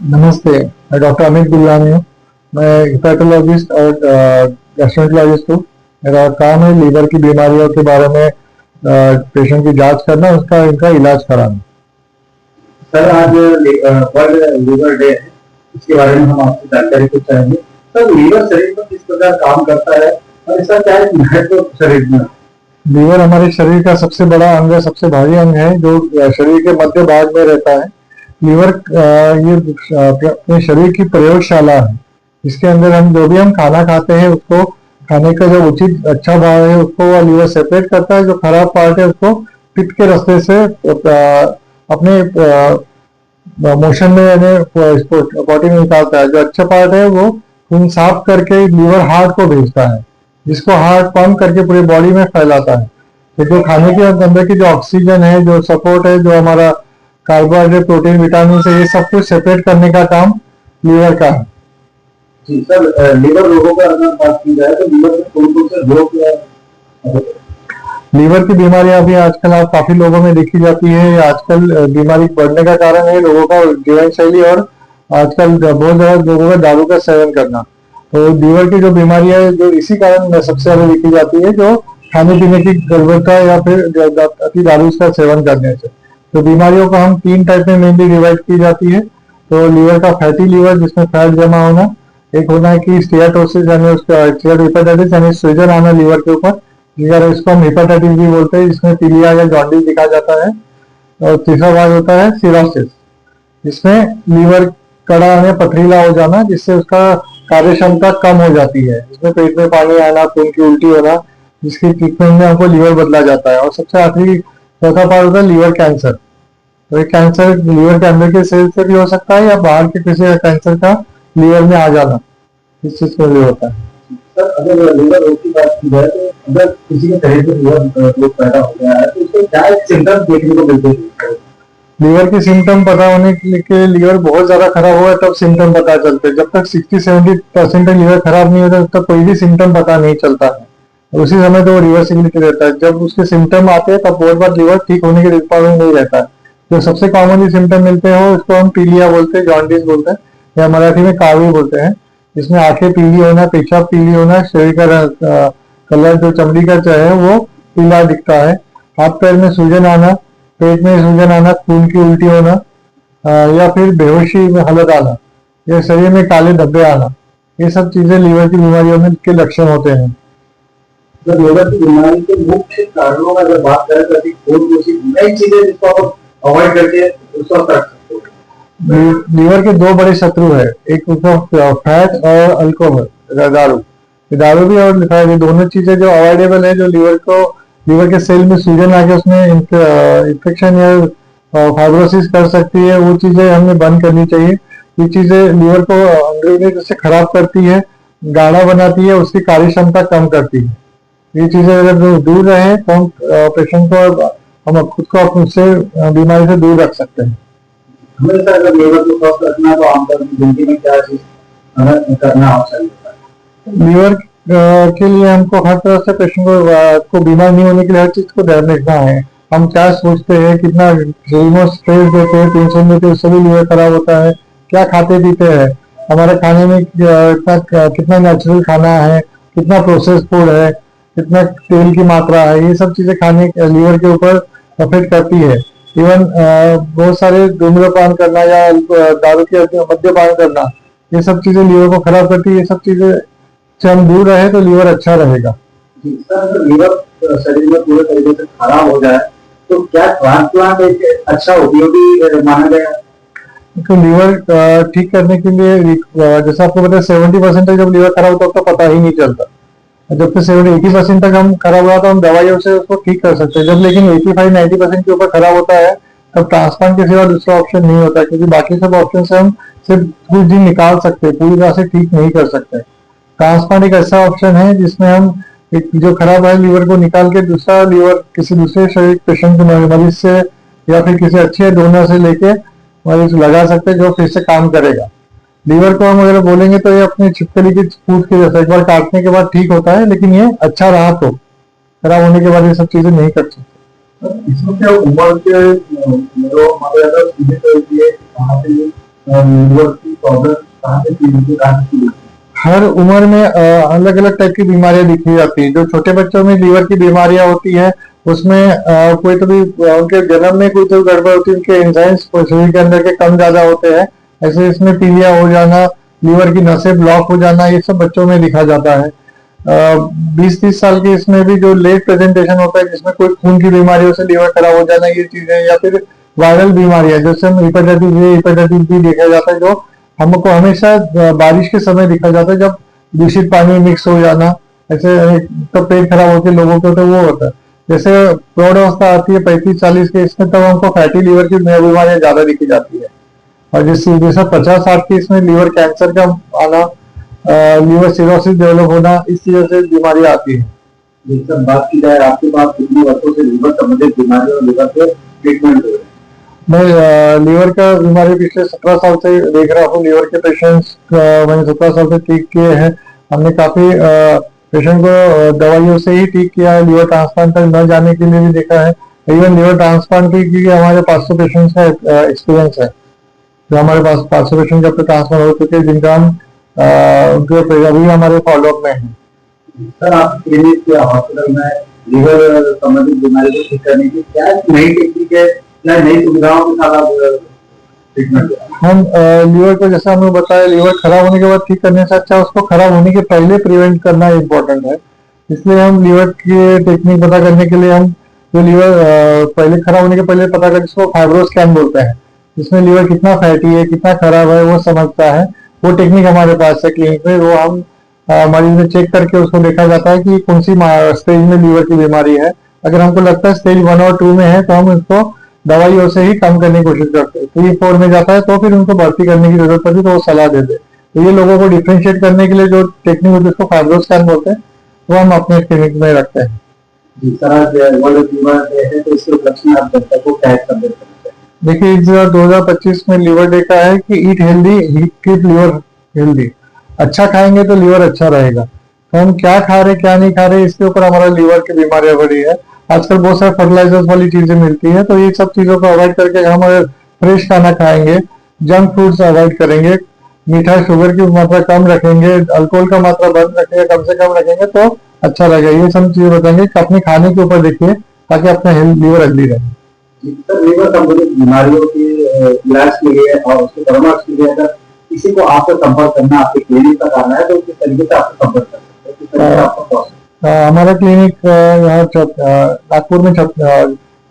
नमस्ते, मैं डॉक्टर अमित गुल्लानी हूँ। मैं हिपैटोलॉजिस्ट और गैस्ट्रोएंटरोलॉजिस्ट हूँ। मेरा काम है लीवर की बीमारियों के बारे में पेशेंट की जांच करना, उसका इनका इलाज कराना। सर आज वर्ल्ड लीवर डे है, इसके बारे में हम आपसे जानकारी कुछ चाहेंगे। सर लीवर शरीर में किस प्रकार काम करता है और इसका क्या महत्व शरीर में? लीवर हमारे शरीर का सबसे बड़ा अंग है, सबसे भारी अंग है, जो शरीर के मध्य भाग में रहता है। लीवर ये अपने शरीर की प्रयोगशाला है। इसके अंदर हम जो भी हम खाना खाते हैं, उसको खाने का जो उचित अच्छा भाग है उसको वह लीवर सेपरेट करता है। जो खराब पार्ट है उसको पित्त के रास्ते से अपने मोशन में यानी पॉटी में निकालता है। जो अच्छा पार्ट है वो खून साफ करके लीवर हार्ट को भेजता है, जिसको हार्ट पंप करके पूरी बॉडी में फैलाता है। तो जो खाने के अंदर की जो ऑक्सीजन है, जो सपोर्ट है, जो हमारा कार्बोहाइड्रेट, प्रोटीन, विटामिन से ये सब कुछ सेपरेट करने का काम लीवर का है। जी सर, लीवर रोगों का अगर बात की जाए तो लीवर में कौन कौन से रोग? लीवर की बीमारियां अभी आजकल आप काफी लोगों में देखी जाती है। आजकल बीमारी बढ़ने का कारण है लोगों का जीवन शैली, और आजकल बहुत ज्यादा लोगों का दारू का सेवन करना। तो लीवर की जो बीमारियां है, जो इसी कारण सबसे ज्यादा देखी जाती है, जो खाने पीने की गड़बड़ता या फिर अति दारू का सेवन करने से। तो बीमारियों को हम तीन टाइप में मेनली डिवाइड की जाती है। तो लीवर का फैटी लीवर, जिसमें फैट जमा होना। एक होना है कि स्टीयाटोसिस यानी उसका हेपेटाइटिस यानी सूजन आना लीवर के ऊपर, यार इसको हम हेपेटाइटिस भी बोलते हैं, जिसमें पीलिया या जॉन्डिस दिखा जाता है। और तीसरा भाग होता है सिरोसिस, जिसमें लीवर कड़ा या पथरीला हो जाना, जिससे उसका कार्य क्षमता कम हो जाती है। इसमें पेट में पानी आना, खून की उल्टी होना, जिसकी ट्रीटमेंट में हमको लीवर बदला जाता है। और सबसे आखिरी चौथा पार्ट होता है लीवर कैंसर। तो ये कैंसर लीवर के अंदर के सेल से भी हो सकता है, या बाहर के किसी कैंसर का लीवर में आ जाना, इस चीज में भी होता है। सर अगर लीवर रोग की बात की जाए तो अगर किसी के शरीर में लीवर रोग पैदा हो गया है तो उसको क्या सिम्टम्स देखने को मिलते हैं? लीवर के सिम्टम पता होने के लिए लीवर बहुत ज्यादा खराब हुआ है तब सिम्टम पता चलते हैं। जब तक 60-70% लीवर खराब नहीं होता तब तक कोई भी सिम्टम पता नहीं चलता है। उसी समय तो वो रिवर्सिबिलिटी रहता है। जब उसके सिम्टम आते हैं तब बहुत बार लीवर ठीक होने के रिस्पॉन्स नहीं रहता है। जो सबसे कॉमनली सिम्टम मिलते हैं वो उसको हम पीलिया बोलते हैं, जॉन्डिस बोलते हैं, या मराठी में कावी बोलते हैं। जिसमें आंखें पीली होना, पेशाब पीली होना, शरीर का कलर जो चमड़ी का है वो पीला दिखता है। हाथ पैर में सूजन आना, पेट में सूजन आना, खून की उल्टी होना, या फिर बेहोशी में हालत आना, या शरीर में काले धब्बे आना, ये सब चीजें लीवर की बीमारियों में के लक्षण होते हैं। जब लीवर की बीमारी के मुख्य कारणों का अगर बात करें तो ऐसी कौन सी नई चीजें जिसको आप अवॉइड करके उसको कर सकते हो? लीवर के दो बड़े शत्रु है, एक उसका फैट और अल्कोहल, दारू। ये दारू भी और फैट, ये दोनों चीजें जो अवॉइडेबल है, जो लीवर के सेल में सूजन आके उसमें इन्फेक्शन या फाइब्रोसिस कर सकती है, वो चीजें हमें बंद करनी चाहिए। ये चीजें लीवर को अंग्रेजी में जैसे खराब करती है, गाढ़ा बनाती है, उसकी कार्य क्षमता कम करती है। ये चीजें अगर दूर रहे तो हम पेशेंट को, हम खुद को उससे बीमारी से दूर रख सकते हैं। हमेशा अगर लीवर को स्वस्थ रखना है तो आमतौर पर जिंदगी में क्या चीज करना आवश्यक होता है? लीवर के लिए हमको हर तरह से पेशेंट को बीमार नहीं होने के लिए हर चीज को ध्यान रखना है। हम क्या सोचते हैं, कितना स्ट्रेस देते हैं, टेंशन देते हैं, उससे भी लीवर खराब होता है। क्या खाते पीते हैं, हमारे खाने में कितना नेचुरल खाना है, कितना प्रोसेस फूड है, कितना तेल की मात्रा है, ये सब चीजें खाने लीवर के ऊपर अफेक्ट करती है। इवन बहुत सारे धूम्रपान करना या दारू के मद्यपान करना, ये सब चीजें लीवर को खराब करती है। ये सब चीजें से हम दूर रहे तो लीवर अच्छा रहेगा। जी सर, अगर लीवर शरीर में पूरे तरीके से खराब हो जाए तो क्या ट्रांसप्लांट एक अच्छा उपयोगी माना गया है? तो लीवर ठीक करने के लिए जैसे आपको पता है 70% तक जब लीवर खराब होता है तो पता ही नहीं चलता। जब तक 70-80% तक हम खराब हुआ तो हम दवाइयों से उसको ठीक कर सकते हैं। जब लेकिन 85-90% के ऊपर खराब होता है तब ट्रांसप्लांट के सिवा दूसरा ऑप्शन नहीं होता, क्योंकि बाकी सब ऑप्शन से हम सिर्फ कुछ दिन निकाल सकते हैं, पूरी तरह से ठीक नहीं कर सकते। ट्रांसप्लांट एक ऐसा ऑप्शन है जिसमें हम एक जो खराब है लीवर को निकाल के दूसरा लीवर किसी दूसरे शरीर पेशेंट के मरीज से या फिर किसी अच्छे डोनर से लेके मरीज लगा सकते हैं, जो फिर से काम करेगा। लीवर को हम अगर बोलेंगे तो ये अपनी छिपकली की फूट के जैसा एक बार काटने के बाद ठीक होता है, लेकिन ये अच्छा रहा तो खराब होने के बाद ये सब चीजें नहीं कर सकते। इसमें क्या उम्र के जो हमारे अगर सीमित होती है कहाँ पे लीवर की प्रॉब्लम कहाँ से शुरू होती है, कहाँ से शुरू होती हर उम्र में अलग अलग टाइप की बीमारियां दिखी जाती है। जो छोटे बच्चों में लीवर की बीमारियां होती है उसमें कोई तो भी उनके जन्म में कोई तो गड़बड़ होती है, उनके एंजाइम्स शरीर के अंदर के कम ज्यादा होते हैं। ऐसे इसमें पीलिया हो जाना, लीवर की नसें ब्लॉक हो जाना, ये सब बच्चों में दिखा जाता है। 20-30 साल के इसमें भी जो लेट प्रेजेंटेशन होता है जिसमें कोई खून की बीमारियों से लीवर खराब हो जाना, ये चीजें, या फिर वायरल बीमारियां जैसे हम हेपेटाइटिस ए, हेपेटाइटिस बी देखा जाता है, जो हमको हमेशा बारिश के समय दिखा जाता है जब दूषित पानी मिक्स हो जाना। ऐसे तब पेट खराब होते लोगों को, तो वो होता है। जैसे प्रौढ़ अवस्था आती है 35-40 के, इसमें तब हमको फैटी लीवर की बीमारियां ज्यादा दिखी जाती है। और जैसे जैसे 50-60 की इसमें लीवर कैंसर का आना, लीवर सिरोसिस डेवलप होना, इस चीजों से बीमारी आती है। है? ये सब बात की जाए, आपके पास कितने वर्षों से लीवर संबंधित बीमारी और लीवर के ट्रीटमेंट हो रहे हैं? मैं लीवर का बीमारी पिछले 17 साल से देख रहा हूँ। लीवर के पेशेंट्स मैंने 17 साल से ठीक किए हैं। हमने काफी पेशेंट को दवाइयों से ही ठीक किया है, लीवर ट्रांसप्लांट तक न जाने के लिए भी देखा है। इवन लीवर ट्रांसप्लांट की हमारे 500 पेशेंट्स का एक्सपीरियंस है। जो हमारे पास 500 पेशेंट जब तक ट्रांसफर हो चुके हैं, जिनका हम उनके अभी हमारे फॉलोअप में है। सर, आप क्लिनिक या हॉस्पिटल में लीवर संबंधित बीमारी को ठीक करने की क्या नई टेक्निक है या नई सुविधाओं के साथ आप ट्रीटमेंट दे रहे हैं? हम लीवर को, जैसा हमने बताया, लीवर खराब होने के बाद ठीक करने से अच्छा उसको खराब होने के पहले प्रिवेंट करना इम्पोर्टेंट है। इसलिए हम लीवर की टेक्निक पता करने के लिए हम जो लीवर पहले खराब होने के पहले पता कर, जिसको फाइब्रो स्कैन बोलते हैं, जिसमें लीवर कितना फैटी है, कितना खराब है, वो समझता है। वो टेक्निक हमारे पास है क्लिनिक में। वो हम मरीज में चेक करके उसको देखा जाता है कि कौन सी स्टेज में लीवर की बीमारी है। अगर हमको लगता है स्टेज 1 और 2 में है तो हम उसको दवाइयों से ही कम करने की कोशिश करते हैं। 3-4 में जाता है तो फिर उनको भर्ती करने की जरूरत पड़ती है, तो वो सलाह देते हैं। तो ये लोगों को डिफ्रेंशिएट करने के लिए जो टेक्निक होती है उसको फाइब्रो स्कैन बोलते हैं, वो हम अपने क्लिनिक में रखते हैं। जिस तरह से वर्ल्ड लीवर डे है तो इसके उपलक्ष्य में आप जनता को क्या संदेश करना चाहिए? देखिए, इस 2025 में लीवर डे का है कि eat healthy, keep liver healthy. अच्छा खाएंगे तो लीवर अच्छा रहेगा। तो हम क्या खा रहे क्या नहीं खा रहे, इसके ऊपर हमारा लीवर की बीमारियां बढ़ी है। आजकल बहुत सारे फर्टिलाइजर्स वाली चीजें मिलती है, तो ये सब चीजों को अवॉइड करके हम अगर फ्रेश खाना खाएंगे, जंक फूड्स अवॉइड करेंगे, मीठा शुगर की मात्रा कम रखेंगे, अल्कोहल का मात्रा बंद रखेंगे, कम से कम रखेंगे, तो अच्छा लगेगा। ये सब चीजें बताएंगे कि अपने खाने के ऊपर देखिए, ताकि अपना लीवर हेल्दी रहे। सर, लीवर संबंधित बीमारियों के इलाज के लिए और उसके परामर्श के लिए अगर किसी को आपसे संपर्क करना, आपके क्लिनिक तक आना है तो किस तरीके से आपसे संपर्क कर सकते हैं, किस तरीके से आपको पहुंच सकते हमारा क्लिनिक यहाँ नागपुर में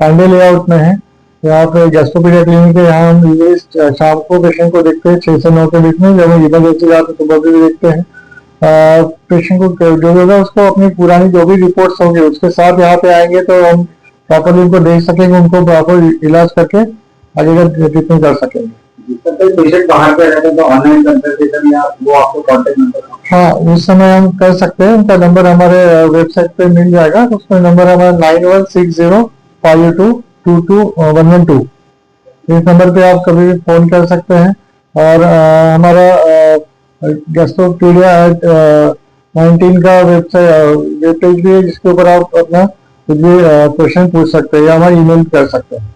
पांडे लेआउट में है। यहाँ पे गैस्ट्रोपीडिया क्लिनिक है। यहाँ हम यूजुअली शाम को पेशेंट को देखते हैं 6 से 9 के बीच में। जब हम इमरजेंसी जाते हैं सुबह भी देखते हैं। पेशेंट को जो होगा उसको अपनी पुरानी जो भी रिपोर्ट्स होंगी उसके साथ यहाँ पे आएंगे तो हम प्रॉपरली उनको देख सकेंगे, उनको प्रॉपर इलाज करके आगे का ट्रीटमेंट कर सकेंगे। हैं? सर, कोई पेशेंट बाहर पे रहते हैं तो ऑनलाइन कंसल्टेशन या वो आपको कॉन्टेक्ट नंबर? हाँ, उस समय हम कर सकते हैं। उनका नंबर हमारे वेबसाइट पे मिल जाएगा। उसमें नंबर हमारा 916052222112। इस नंबर पे आप कभी भी फोन कर सकते हैं। और हमारा गैस्ट्रोपीडिया 19 का वेब पेज भी है, जिसके ऊपर आप अपना कुछ भी क्वेश्चन पूछ सकते हैं या हमारा ईमेल कर सकते हैं।